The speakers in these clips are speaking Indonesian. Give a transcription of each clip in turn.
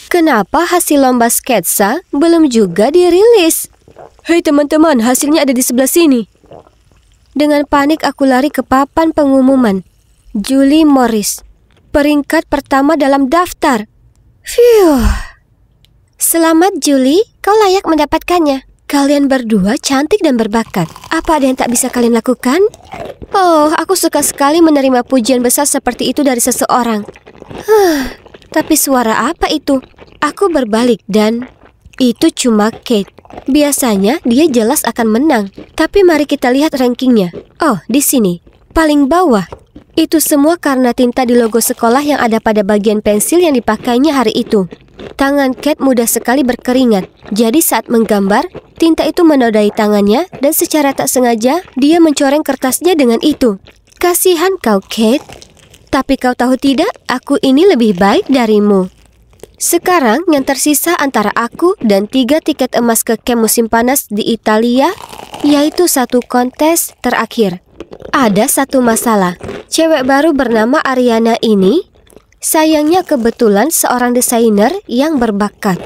Kenapa hasil lomba sketsa belum juga dirilis? Hei teman-teman, hasilnya ada di sebelah sini. Dengan panik aku lari ke papan pengumuman. Julie Morris, peringkat pertama dalam daftar. Phew. Selamat Julie, kau layak mendapatkannya. Kalian berdua cantik dan berbakat. Apa ada yang tak bisa kalian lakukan? Oh, aku suka sekali menerima pujian besar seperti itu dari seseorang. Tapi suara apa itu? Aku berbalik dan itu cuma Kate. Biasanya dia jelas akan menang. Tapi mari kita lihat rankingnya. Oh, di sini, paling bawah. Itu semua karena tinta di logo sekolah yang ada pada bagian pensil yang dipakainya hari itu. Tangan Kate mudah sekali berkeringat. Jadi saat menggambar, tinta itu menodai tangannya dan secara tak sengaja dia mencoreng kertasnya dengan itu. Kasihan kau, Kate. Tapi kau tahu tidak, aku ini lebih baik darimu. Sekarang yang tersisa antara aku dan 3 tiket emas ke camp musim panas di Italia, yaitu satu kontes terakhir. Ada satu masalah. Cewek baru bernama Ariana ini, sayangnya kebetulan seorang desainer yang berbakat.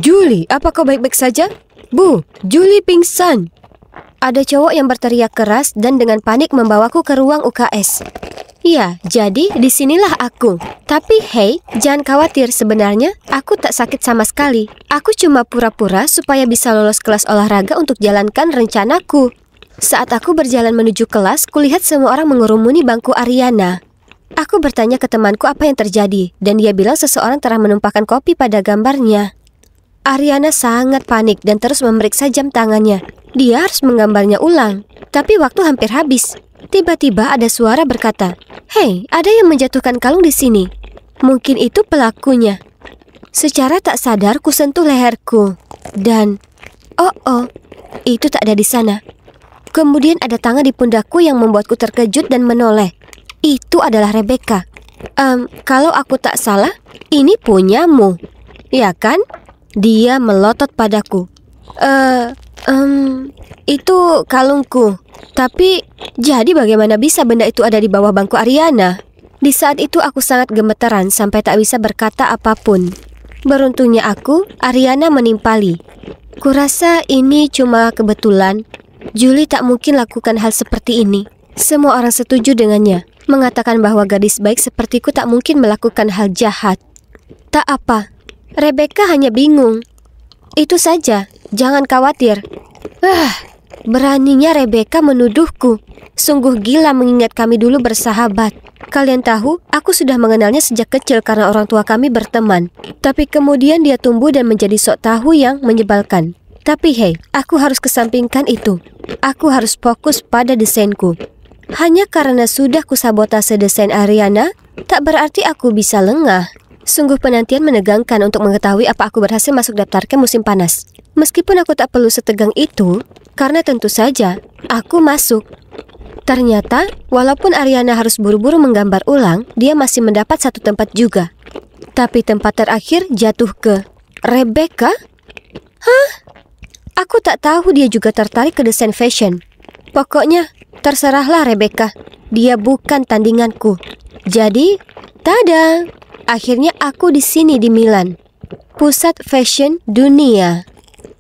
Julie, apa kau baik-baik saja? Bu, Julie pingsan. Ada cowok yang berteriak keras dan dengan panik membawaku ke ruang UKS. Ya, jadi disinilah aku. Tapi hey, jangan khawatir, sebenarnya aku tak sakit sama sekali. Aku cuma pura-pura supaya bisa lolos kelas olahraga untuk jalankan rencanaku. Saat aku berjalan menuju kelas, kulihat semua orang mengurumuni bangku Ariana. Aku bertanya ke temanku apa yang terjadi, dan dia bilang seseorang telah menumpahkan kopi pada gambarnya. Ariana sangat panik dan terus memeriksa jam tangannya. Dia harus menggambarnya ulang, tapi waktu hampir habis. Tiba-tiba ada suara berkata, "Hei, ada yang menjatuhkan kalung di sini." Mungkin itu pelakunya. Secara tak sadar kusentuh leherku dan itu tak ada di sana. Kemudian ada tangan di pundakku yang membuatku terkejut dan menoleh. Itu adalah Rebecca. Kalau aku tak salah, ini punyamu, ya kan? Dia melotot padaku. Itu kalungku. Tapi, jadi bagaimana bisa benda itu ada di bawah bangku Ariana? Di saat itu aku sangat gemetaran sampai tak bisa berkata apapun. Beruntungnya aku, Ariana menimpali. Kurasa ini cuma kebetulan. Julie tak mungkin lakukan hal seperti ini. Semua orang setuju dengannya, mengatakan bahwa gadis baik sepertiku tak mungkin melakukan hal jahat. Tak apa, Rebecca hanya bingung. Itu saja, jangan khawatir. Beraninya Rebecca menuduhku. Sungguh gila mengingat kami dulu bersahabat. Kalian tahu, aku sudah mengenalnya sejak kecil karena orang tua kami berteman. Tapi kemudian dia tumbuh dan menjadi sok tahu yang menyebalkan. Tapi hey, aku harus kesampingkan itu. Aku harus fokus pada desainku. Hanya karena sudah kusabotase desain Ariana, tak berarti aku bisa lengah. Sungguh penantian menegangkan untuk mengetahui apa aku berhasil masuk daftar camp musim panas. Meskipun aku tak perlu setegang itu, karena tentu saja aku masuk. Ternyata, walaupun Ariana harus buru-buru menggambar ulang, dia masih mendapat satu tempat juga. Tapi tempat terakhir jatuh ke Rebecca? Hah? Aku tak tahu dia juga tertarik ke desain fashion. Pokoknya, terserahlah Rebecca. Dia bukan tandinganku. Jadi, tada! Akhirnya aku di sini di Milan, pusat fashion dunia.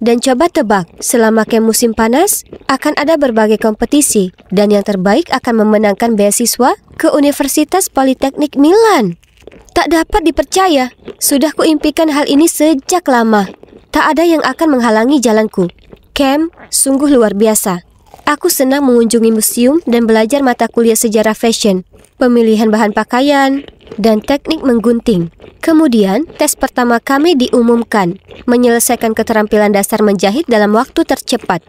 Dan coba tebak, selama camp musim panas akan ada berbagai kompetisi dan yang terbaik akan memenangkan beasiswa ke Universitas Politeknik Milan. Tak dapat dipercaya, sudah kuimpikan hal ini sejak lama. Tak ada yang akan menghalangi jalanku. Camp sungguh luar biasa. Aku senang mengunjungi museum dan belajar mata kuliah sejarah fashion, pemilihan bahan pakaian, dan teknik menggunting. Kemudian, tes pertama kami diumumkan, menyelesaikan keterampilan dasar menjahit dalam waktu tercepat.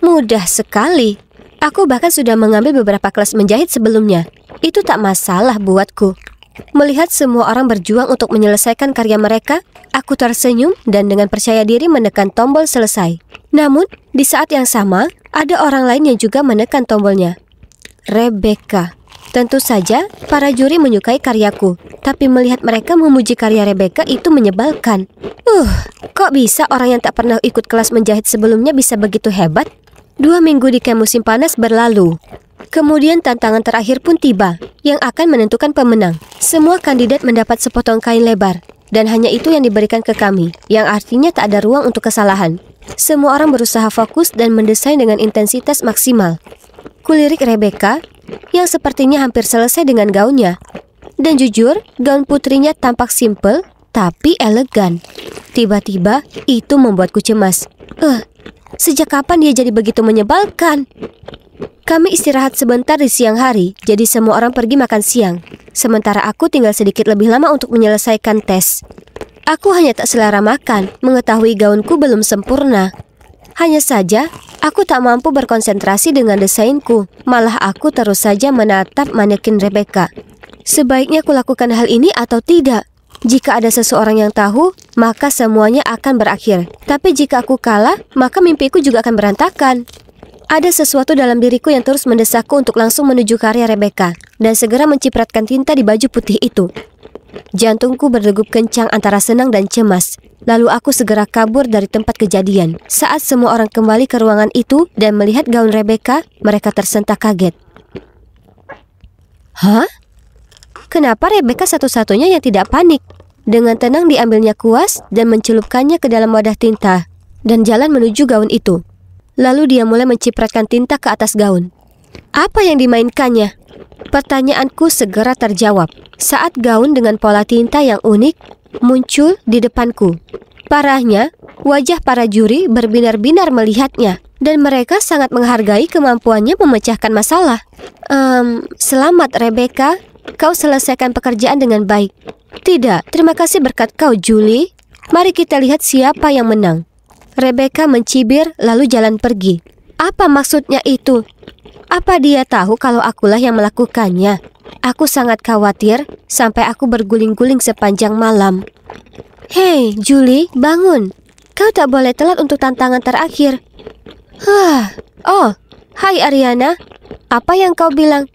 Mudah sekali. Aku bahkan sudah mengambil beberapa kelas menjahit sebelumnya. Itu tak masalah buatku. Melihat semua orang berjuang untuk menyelesaikan karya mereka, aku tersenyum dan dengan percaya diri menekan tombol selesai. Namun, di saat yang sama, ada orang lain yang juga menekan tombolnya. Rebecca. Tentu saja, para juri menyukai karyaku. Tapi melihat mereka memuji karya Rebecca itu menyebalkan. Kok bisa orang yang tak pernah ikut kelas menjahit sebelumnya bisa begitu hebat? 2 minggu di camp musim panas berlalu. Kemudian tantangan terakhir pun tiba, yang akan menentukan pemenang. Semua kandidat mendapat sepotong kain lebar. dan hanya itu yang diberikan ke kami, yang artinya tak ada ruang untuk kesalahan. Semua orang berusaha fokus dan mendesain dengan intensitas maksimal. Kulirik Rebecca, yang sepertinya hampir selesai dengan gaunnya. Dan jujur, gaun putrinya tampak simpel, tapi elegan. Tiba-tiba, itu membuatku cemas. Sejak kapan dia jadi begitu menyebalkan? Kami istirahat sebentar di siang hari, jadi semua orang pergi makan siang. Sementara aku tinggal sedikit lebih lama untuk menyelesaikan tes. Aku hanya tak selera makan, mengetahui gaunku belum sempurna. Hanya saja, aku tak mampu berkonsentrasi dengan desainku. Malah aku terus saja menatap manekin Rebecca. Sebaiknya aku lakukan hal ini atau tidak? Jika ada seseorang yang tahu, maka semuanya akan berakhir. Tapi jika aku kalah, maka mimpiku juga akan berantakan. Ada sesuatu dalam diriku yang terus mendesakku untuk langsung menuju karya Rebecca dan segera mencipratkan tinta di baju putih itu. Jantungku berdegup kencang antara senang dan cemas. Lalu aku segera kabur dari tempat kejadian. Saat semua orang kembali ke ruangan itu dan melihat gaun Rebecca, mereka tersentak kaget. Hah? Kenapa Rebecca satu-satunya yang tidak panik? Dengan tenang diambilnya kuas dan mencelupkannya ke dalam wadah tinta dan jalan menuju gaun itu. Lalu dia mulai mencipratkan tinta ke atas gaun. Apa yang dimainkannya? Pertanyaanku segera terjawab saat gaun dengan pola tinta yang unik muncul di depanku. Parahnya, wajah para juri berbinar-binar melihatnya dan mereka sangat menghargai kemampuannya memecahkan masalah. Selamat Rebecca, kau selesaikan pekerjaan dengan baik. Tidak, terima kasih berkat kau Julie. Mari kita lihat siapa yang menang. Rebecca mencibir lalu jalan pergi. Apa maksudnya itu? Apa dia tahu kalau akulah yang melakukannya? Aku sangat khawatir sampai aku berguling-guling sepanjang malam. Hei, Julie, bangun. Kau tak boleh telat untuk tantangan terakhir. Oh, hai Ariana. Apa yang kau bilang?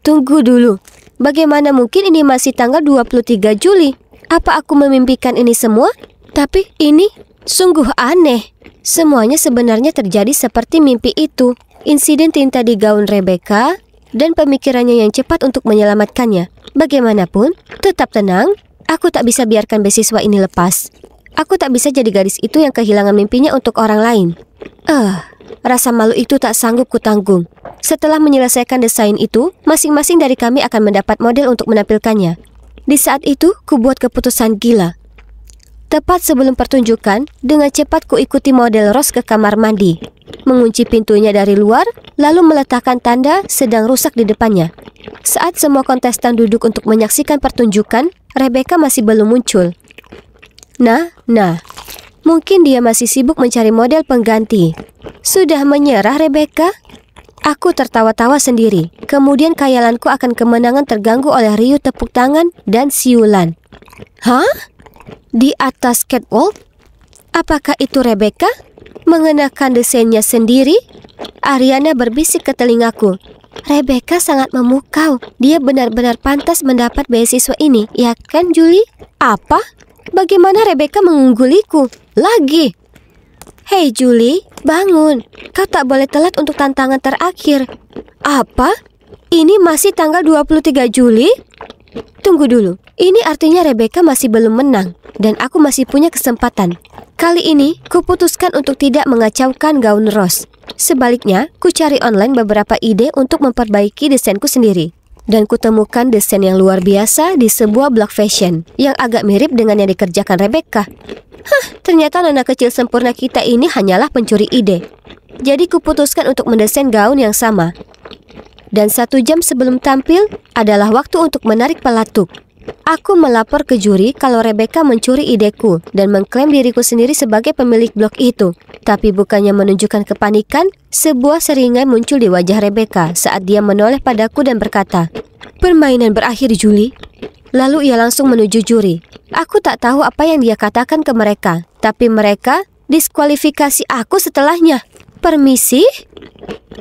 Tunggu dulu. Bagaimana mungkin ini masih tanggal 23 Juli? Apa aku memimpikan ini semua? Tapi ini sungguh aneh. Semuanya sebenarnya terjadi seperti mimpi itu. Insiden tinta di gaun Rebecca dan pemikirannya yang cepat untuk menyelamatkannya. Bagaimanapun, tetap tenang. Aku tak bisa biarkan beasiswa ini lepas. Aku tak bisa jadi gadis itu yang kehilangan mimpinya untuk orang lain. Rasa malu itu tak sanggup kutanggung. Setelah menyelesaikan desain itu, masing-masing dari kami akan mendapat model untuk menampilkannya. Di saat itu, kubuat keputusan gila. Tepat sebelum pertunjukan, dengan cepat kuikuti model Rose ke kamar mandi, mengunci pintunya dari luar, lalu meletakkan tanda sedang rusak di depannya. Saat semua kontestan duduk untuk menyaksikan pertunjukan, Rebecca masih belum muncul. Nah, mungkin dia masih sibuk mencari model pengganti. Sudah menyerah Rebecca? Aku tertawa-tawa sendiri. Kemudian khayalanku akan kemenangan terganggu oleh riuh tepuk tangan dan siulan. Hah? Di atas catwalk? Apakah itu Rebecca? Mengenakan desainnya sendiri? Ariana berbisik ke telingaku. Rebecca sangat memukau. Dia benar-benar pantas mendapat beasiswa ini, ya kan Julie? Apa? Bagaimana Rebecca mengungguliku? Lagi? Hei Julie, bangun. Kau tak boleh telat untuk tantangan terakhir. Apa? Ini masih tanggal 23 Juli? Tunggu dulu. Ini artinya Rebecca masih belum menang dan aku masih punya kesempatan. Kali ini, kuputuskan untuk tidak mengacaukan gaun Rose. Sebaliknya, ku cari online beberapa ide untuk memperbaiki desainku sendiri. Dan kutemukan desain yang luar biasa di sebuah blog fashion yang agak mirip dengan yang dikerjakan Rebecca. Ternyata nona kecil sempurna kita ini hanyalah pencuri ide. Jadi kuputuskan untuk mendesain gaun yang sama. Dan 1 jam sebelum tampil adalah waktu untuk menarik pelatuk. Aku melapor ke juri kalau Rebecca mencuri ideku dan mengklaim diriku sendiri sebagai pemilik blog itu. Tapi bukannya menunjukkan kepanikan, sebuah seringai muncul di wajah Rebecca saat dia menoleh padaku dan berkata, "Permainan berakhir, Julie." Lalu ia langsung menuju juri. Aku tak tahu apa yang dia katakan ke mereka, tapi mereka diskualifikasi aku setelahnya. Permisi?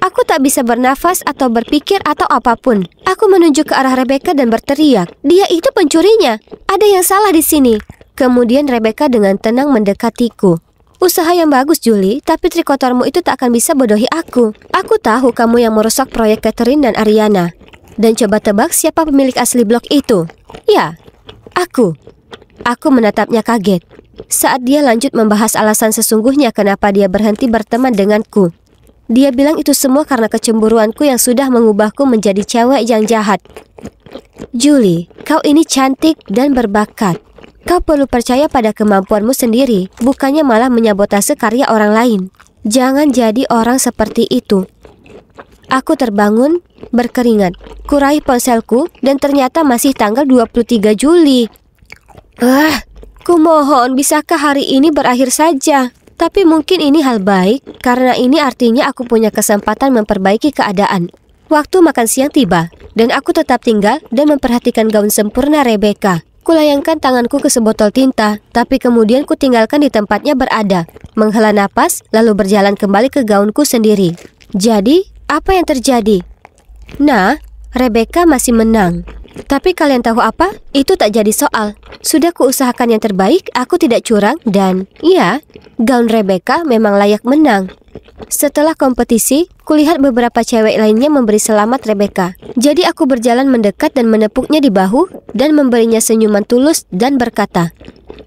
Aku tak bisa bernafas atau berpikir atau apapun. Aku menunjuk ke arah Rebecca dan berteriak, "Dia itu pencurinya. Ada yang salah di sini." Kemudian Rebecca dengan tenang mendekatiku. "Usaha yang bagus, Julie, tapi trik kotormu itu tak akan bisa bodohi aku. Aku tahu kamu yang merusak proyek Catherine dan Ariana. Dan coba tebak siapa pemilik asli blog itu?" "Ya, aku." Aku menatapnya kaget. Saat dia lanjut membahas alasan sesungguhnya kenapa dia berhenti berteman denganku. Dia bilang itu semua karena kecemburuanku yang sudah mengubahku menjadi cewek yang jahat. Julie, kau ini cantik dan berbakat. Kau perlu percaya pada kemampuanmu sendiri, bukannya malah menyabotase karya orang lain. Jangan jadi orang seperti itu. Aku terbangun, berkeringat. Kuraih ponselku dan ternyata masih tanggal 23 Juli. Kumohon bisakah hari ini berakhir saja? Tapi mungkin ini hal baik, karena ini artinya aku punya kesempatan memperbaiki keadaan. Waktu makan siang tiba, dan aku tetap tinggal dan memperhatikan gaun sempurna Rebecca. Kulayangkan tanganku ke sebotol tinta, tapi kemudian kutinggalkan di tempatnya berada, menghela napas, lalu berjalan kembali ke gaunku sendiri. Jadi, apa yang terjadi? Nah, Rebecca masih menang. Tapi kalian tahu apa? Itu tak jadi soal. Sudah kuusahakan yang terbaik, aku tidak curang, dan ya, gaun Rebecca memang layak menang. Setelah kompetisi, kulihat beberapa cewek lainnya memberi selamat Rebecca. Jadi aku berjalan mendekat dan menepuknya di bahu dan memberinya senyuman tulus dan berkata,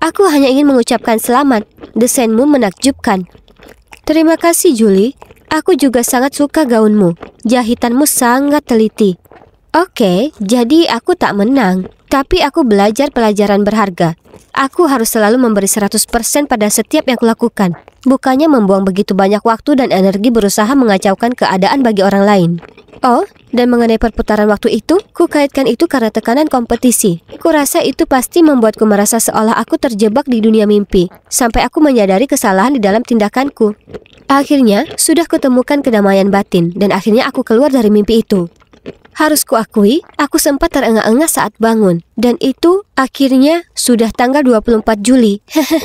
"Aku hanya ingin mengucapkan selamat. Desainmu menakjubkan." "Terima kasih, Julie. Aku juga sangat suka gaunmu. Jahitanmu sangat teliti." Oke, jadi aku tak menang. Tapi aku belajar pelajaran berharga. Aku harus selalu memberi 100% pada setiap yang kulakukan. Bukannya membuang begitu banyak waktu dan energi berusaha mengacaukan keadaan bagi orang lain. Oh, dan mengenai perputaran waktu itu, kukaitkan itu karena tekanan kompetisi. Kurasa itu pasti membuatku merasa seolah aku terjebak di dunia mimpi, sampai aku menyadari kesalahan di dalam tindakanku. Akhirnya, sudah kutemukan kedamaian batin, dan akhirnya aku keluar dari mimpi itu. Harus kuakui, aku sempat terengah-engah saat bangun, dan itu akhirnya sudah tanggal 24 Juli. Hehe.